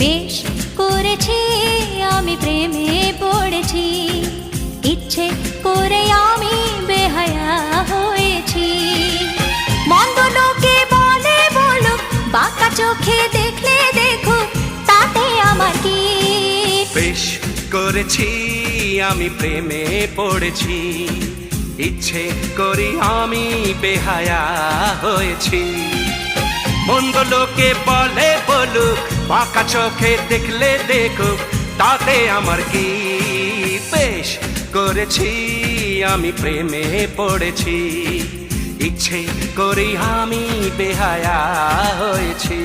বেশ করেছি আমি প্রেমে পড়েছি, ইচ্ছে করে আমি বেহায়া হয়েছি। মন্দ লোকে বলে বলুক, বাঁকা চোখে দেখলে দেখুক, তাতে আমার কি। বেশ করেছি আমি প্রেমে পড়েছি, ইচ্ছে করি আমি বেহায়া হয়েছি। মন্দ লোকে বলে বলুক, বাঁকা চোখে দেখলে দেখুক, তাতে আমার কি। বেশ করেছি আমি প্রেমে পড়েছি, ইচ্ছে করি আমি বেহায়া হয়েছি।